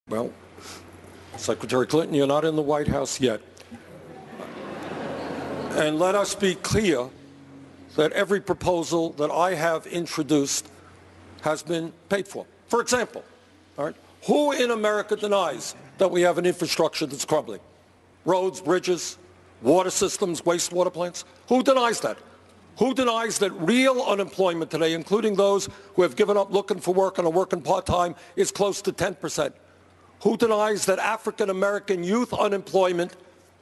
Well, Secretary Clinton, you're not in the White House yet. And let us be clear that every proposal that I have introduced has been paid for. For example, all right, who in America denies that we have an infrastructure that's crumbling? Roads, bridges, water systems, wastewater plants? Who denies that? Who denies that real unemployment today, including those who have given up looking for work and are working part-time, is close to 10%? Who denies that African-American youth unemployment,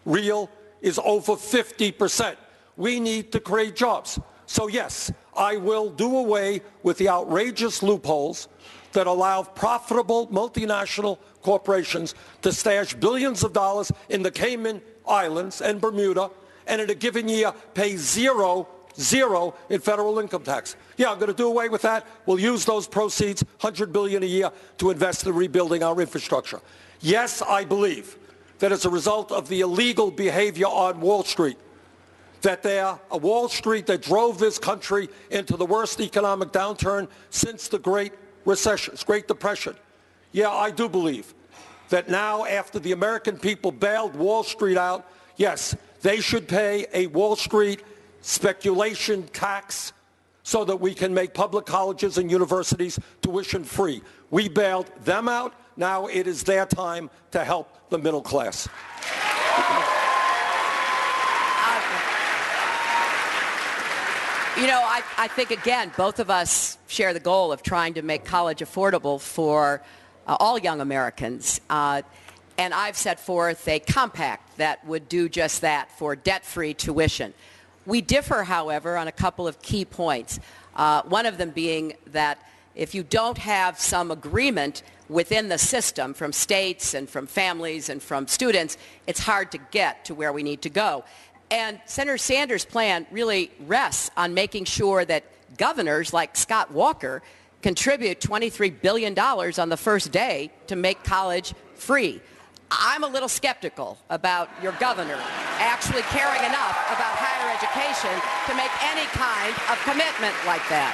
real, is over 50%? We need to create jobs. So yes, I will do away with the outrageous loopholes that allow profitable multinational corporations to stash billions of dollars in the Cayman Islands and Bermuda, and in a given year pay zero in federal income tax. Yeah, I'm going to do away with that. We'll use those proceeds, $100 billion a year, to invest in rebuilding our infrastructure. Yes, I believe that as a result of the illegal behavior on Wall Street, that a Wall Street that drove this country into the worst economic downturn since the Great Depression. Yeah, I do believe that now, after the American people bailed Wall Street out, yes, they should pay a Wall Street speculation tax so that we can make public colleges and universities tuition free. We bailed them out. Now it is their time to help the middle class. I think, again, both of us share the goal of trying to make college affordable for all young Americans. And I've set forth a compact that would do just that for debt-free tuition. We differ, however, on a couple of key points. One of them being that if you don't have some agreement within the system from states and from families and from students, it's hard to get to where we need to go. And Senator Sanders' plan really rests on making sure that governors like Scott Walker contribute $23 billion on the first day to make college free. I'm a little skeptical about your governor actually caring enough about higher education to make any kind of commitment like that.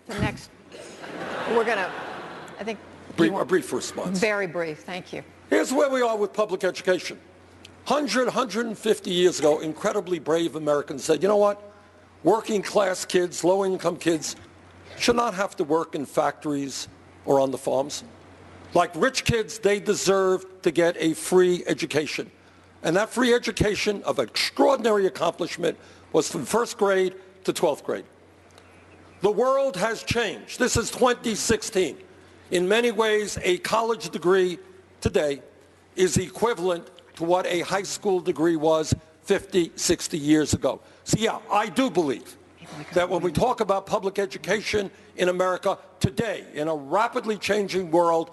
The next, we're going to, I think... A brief response. Very brief, thank you. Here's where we are with public education. 150 years ago, incredibly brave Americans said, you know what? Working class kids, low-income kids, should not have to work in factories or on the farms. Like rich kids, they deserve to get a free education. And that free education of extraordinary accomplishment was from first grade to 12th grade. The world has changed. This is 2016. In many ways, a college degree today is equivalent to what a high school degree was 50, 60 years ago. So yeah, I do believe that when we talk about public education in America today, in a rapidly changing world,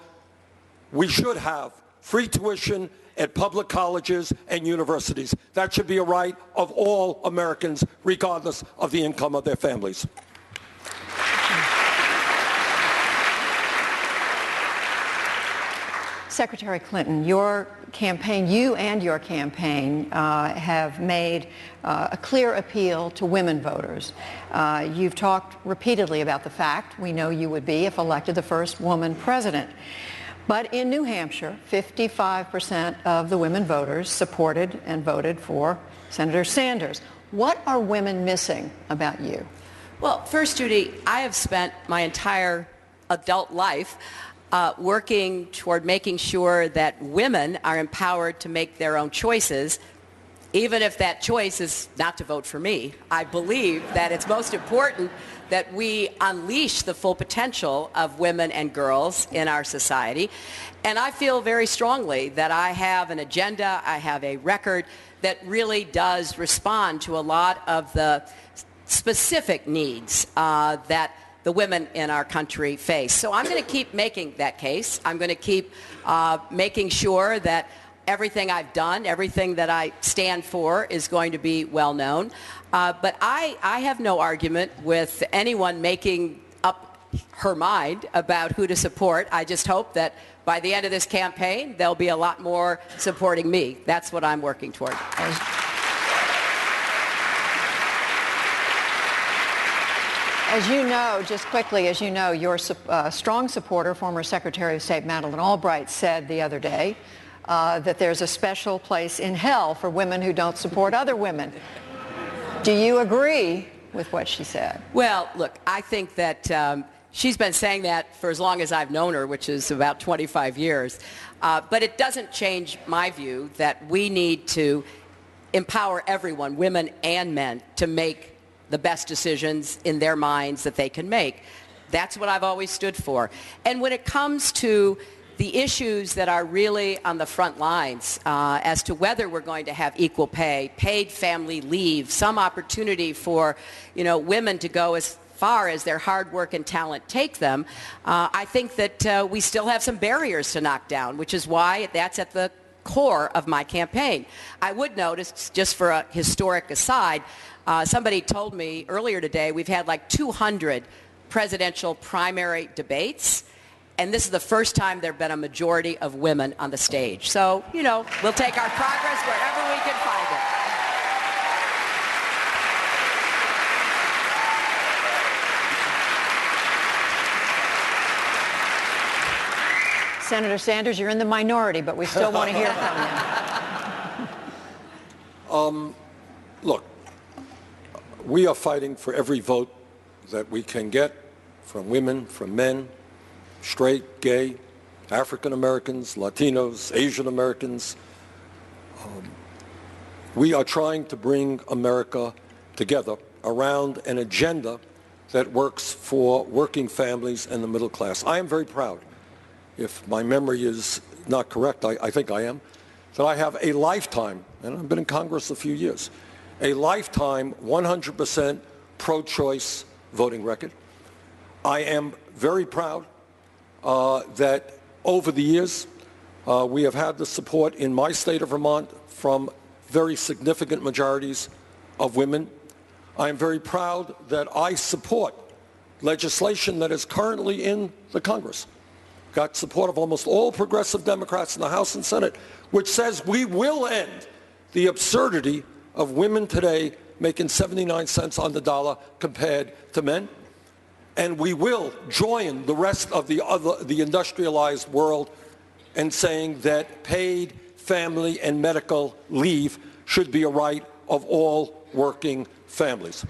we should have free tuition at public colleges and universities. That should be a right of all Americans, regardless of the income of their families. Secretary Clinton, your campaign, you and your campaign have made a clear appeal to women voters. You've talked repeatedly about the fact we know you would be, if elected, the first woman president. But in New Hampshire, 55% of the women voters supported and voted for Senator Sanders. What are women missing about you? Well, first, Judy, I have spent my entire adult life working toward making sure that women are empowered to make their own choices, even if that choice is not to vote for me. I believe that it's most important that we unleash the full potential of women and girls in our society. And I feel very strongly that I have an agenda, I have a record that really does respond to a lot of the specific needs that the women in our country face. So I'm going to keep making that case. I'm going to keep making sure that everything I've done, everything that I stand for is going to be well known. But I have no argument with anyone making up her mind about who to support. I just hope that by the end of this campaign, there'll be a lot more supporting me. That's what I'm working toward. As you know, just quickly, as you know, your strong supporter, former Secretary of State Madeleine Albright, said the other day that there's a special place in hell for women who don't support other women. Do you agree with what she said? Well, look, I think that she's been saying that for as long as I've known her, which is about 25 years. But it doesn't change my view that we need to empower everyone, women and men, to make the best decisions in their minds that they can make. That's what I've always stood for. And when it comes to the issues that are really on the front lines as to whether we're going to have equal pay, paid family leave, some opportunity for, women to go as far as their hard work and talent take them, I think that we still have some barriers to knock down, which is why that's at the core of my campaign. I would notice, just for a historic aside, somebody told me earlier today we've had like 200 presidential primary debates, and this is the first time there have been a majority of women on the stage. So, we'll take our progress wherever we can find it. Senator Sanders, you're in the minority, but we still want to hear from you. Look, we are fighting for every vote that we can get from women, from men, straight, gay, African Americans, Latinos, Asian Americans. We are trying to bring America together around an agenda that works for working families and the middle class. I am very proud, if my memory is not correct, I think I am, that I have a lifetime, and I've been in Congress a few years, a lifetime 100% pro-choice voting record. I am very proud that over the years we have had the support in my state of Vermont from very significant majorities of women. I am very proud that I support legislation that is currently in the Congress, got support of almost all progressive Democrats in the House and Senate, which says we will end the absurdity of women today making 79 cents on the dollar compared to men. And we will join the rest of the industrialized world in saying that paid family and medical leave should be a right of all working families.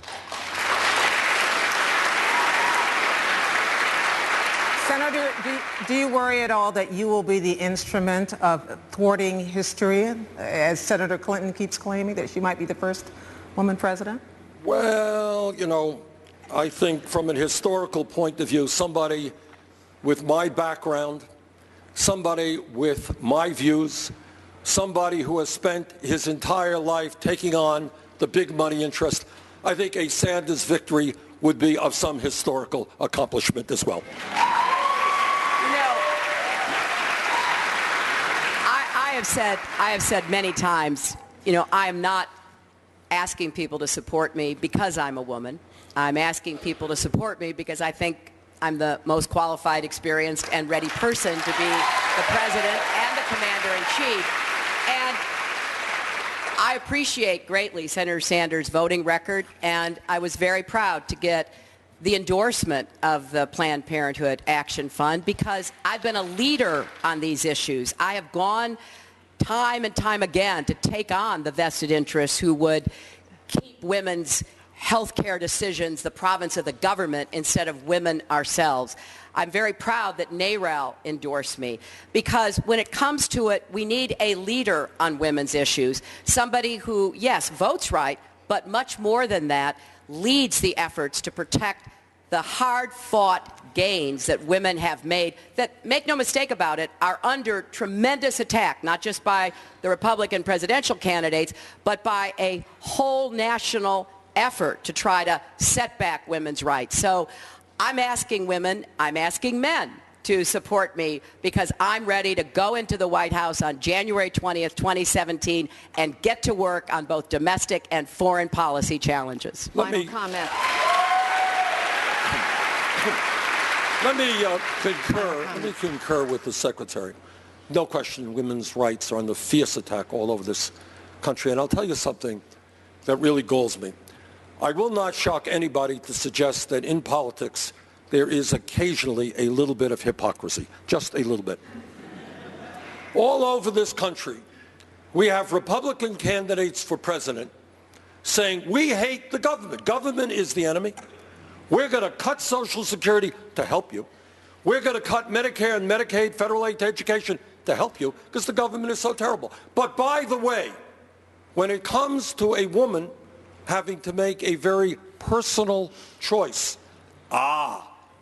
Senator, do you worry at all that you will be the instrument of thwarting history, as Senator Clinton keeps claiming that she might be the first woman president? Well, I think from an historical point of view, somebody with my background, somebody with my views, somebody who has spent his entire life taking on the big money interest, I think a Sanders victory would be of some historical accomplishment as well. I have said many times, I am not asking people to support me because I'm a woman. I'm asking people to support me because I think I'm the most qualified, experienced, and ready person to be the president and the commander-in-chief. And I appreciate greatly Senator Sanders' voting record, and I was very proud to get the endorsement of the Planned Parenthood Action Fund because I've been a leader on these issues. I have gone time and time again to take on the vested interests who would keep women's health care decisions the province of the government instead of women ourselves. I'm very proud that NARAL endorsed me because when it comes to it, we need a leader on women's issues, somebody who, yes, votes right, but much more than that, leads the efforts to protect the hard-fought gains that women have made that, make no mistake about it, are under tremendous attack, not just by the Republican presidential candidates, but by a whole national effort to try to set back women's rights. So I'm asking women, I'm asking men to support me because I'm ready to go into the White House on January 20th, 2017 and get to work on both domestic and foreign policy challenges. Final comment. Let me concur with the Secretary. No question, women's rights are under fierce attack all over this country. And I'll tell you something that really galls me. I will not shock anybody to suggest that in politics there is occasionally a little bit of hypocrisy, just a little bit. All over this country, we have Republican candidates for president saying, we hate the government. Government is the enemy. We're going to cut Social Security to help you. We're going to cut Medicare and Medicaid, federal aid to education to help you because the government is so terrible. But by the way, when it comes to a woman having to make a very personal choice,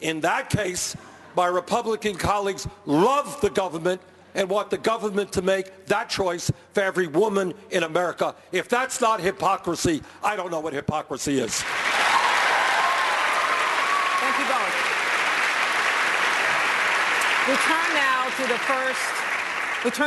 in that case, my Republican colleagues love the government and want the government to make that choice for every woman in America. If that's not hypocrisy, I don't know what hypocrisy is. Thank you both. We turn now to the first. We turn